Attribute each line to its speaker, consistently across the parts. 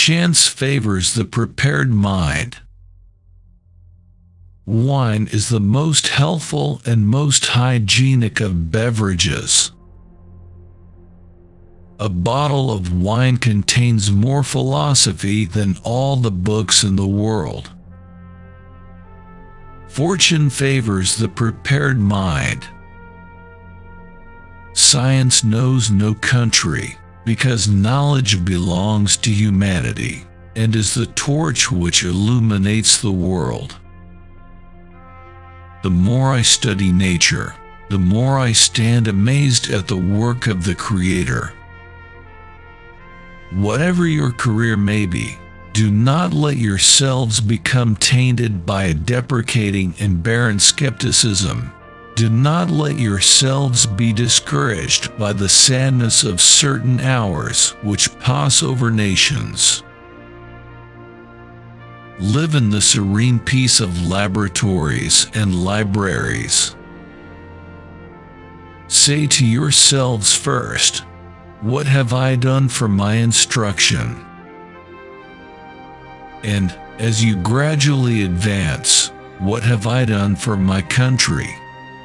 Speaker 1: Chance favors the prepared mind. Wine is the most healthful and most hygienic of beverages. A bottle of wine contains more philosophy than all the books in the world. Fortune favors the prepared mind. Science knows no country, because knowledge belongs to humanity, and is the torch which illuminates the world. The more I study nature, the more I stand amazed at the work of the Creator. Whatever your career may be, do not let yourselves become tainted by a deprecating and barren skepticism. Do not let yourselves be discouraged by the sadness of certain hours which pass over nations. Live in the serene peace of laboratories and libraries. Say to yourselves first, "What have I done for my instruction?" And, as you gradually advance, "What have I done for my country?"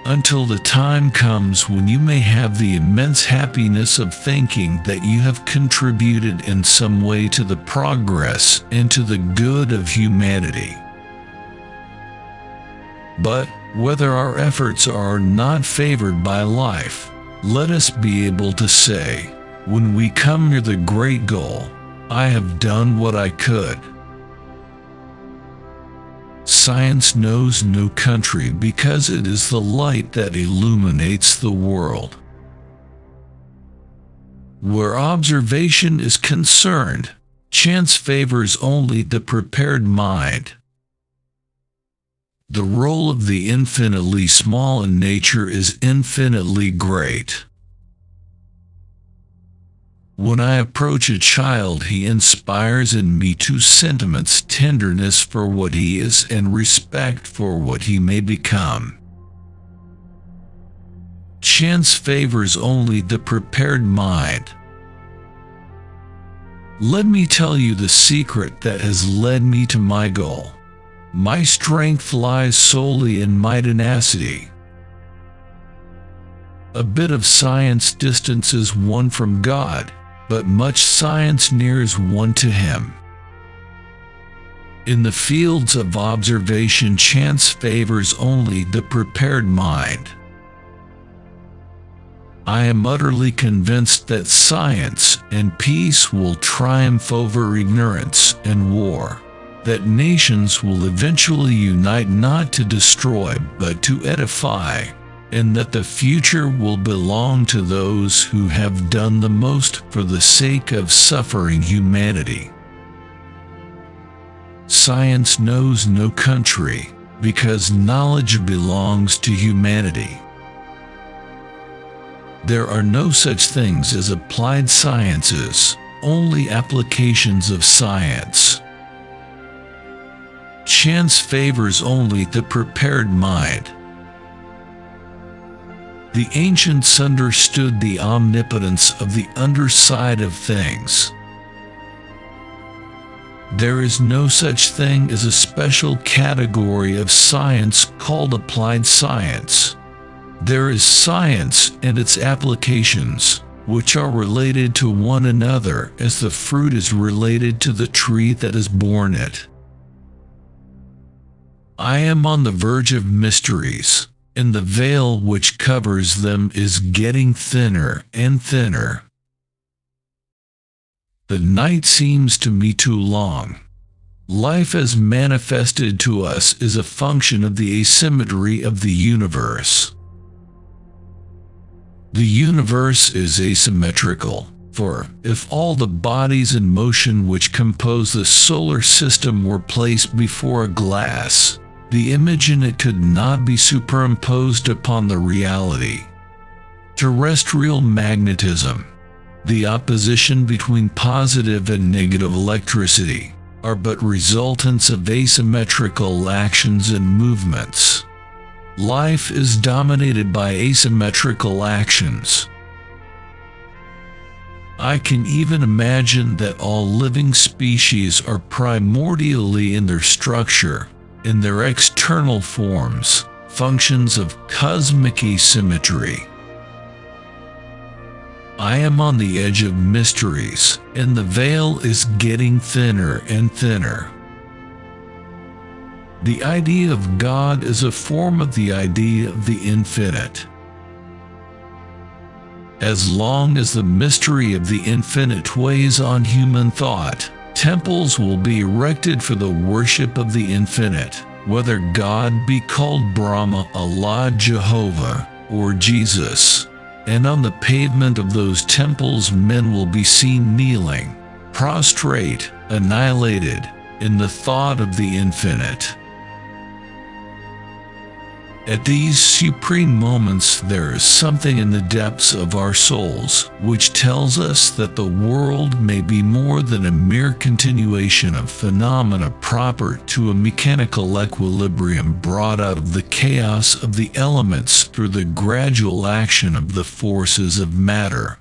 Speaker 1: Until the time comes when you may have the immense happiness of thinking that you have contributed in some way to the progress and to the good of humanity. But, whether our efforts are not favored by life, let us be able to say, when we come near the great goal, "I have done what I could." Science knows no country because it is the light that illuminates the world. Where observation is concerned, chance favors only the prepared mind. The role of the infinitely small in nature is infinitely great. When I approach a child, he inspires in me two sentiments: tenderness for what he is and respect for what he may become. Chance favors only the prepared mind. Let me tell you the secret that has led me to my goal. My strength lies solely in my tenacity. A bit of science distances one from God, but much science nears one to Him. In the fields of observation, chance favors only the prepared mind. I am utterly convinced that science and peace will triumph over ignorance and war, that nations will eventually unite not to destroy but to edify, and that the future will belong to those who have done the most for the sake of suffering humanity. Science knows no country, because knowledge belongs to humanity. There are no such things as applied sciences, only applications of science. Chance favors only the prepared mind. The ancients understood the omnipotence of the underside of things. There is no such thing as a special category of science called applied science. There is science and its applications, which are related to one another as the fruit is related to the tree that has borne it. I am on the verge of mysteries, and the veil which covers them is getting thinner and thinner. The night seems to me too long. Life as manifested to us is a function of the asymmetry of the universe. The universe is asymmetrical, for if all the bodies in motion which compose the solar system were placed before a glass, the image in it could not be superimposed upon the reality. Terrestrial magnetism, the opposition between positive and negative electricity, are but resultants of asymmetrical actions and movements. Life is dominated by asymmetrical actions. I can even imagine that all living species are primordially in their structure, in their external forms, functions of cosmic asymmetry. I am on the edge of mysteries, and the veil is getting thinner and thinner. The idea of God is a form of the idea of the infinite. As long as the mystery of the infinite weighs on human thought, temples will be erected for the worship of the infinite, whether God be called Brahma, Allah, Jehovah, or Jesus. And on the pavement of those temples men will be seen kneeling, prostrate, annihilated, in the thought of the infinite. At these supreme moments there is something in the depths of our souls which tells us that the world may be more than a mere continuation of phenomena proper to a mechanical equilibrium brought out of the chaos of the elements through the gradual action of the forces of matter.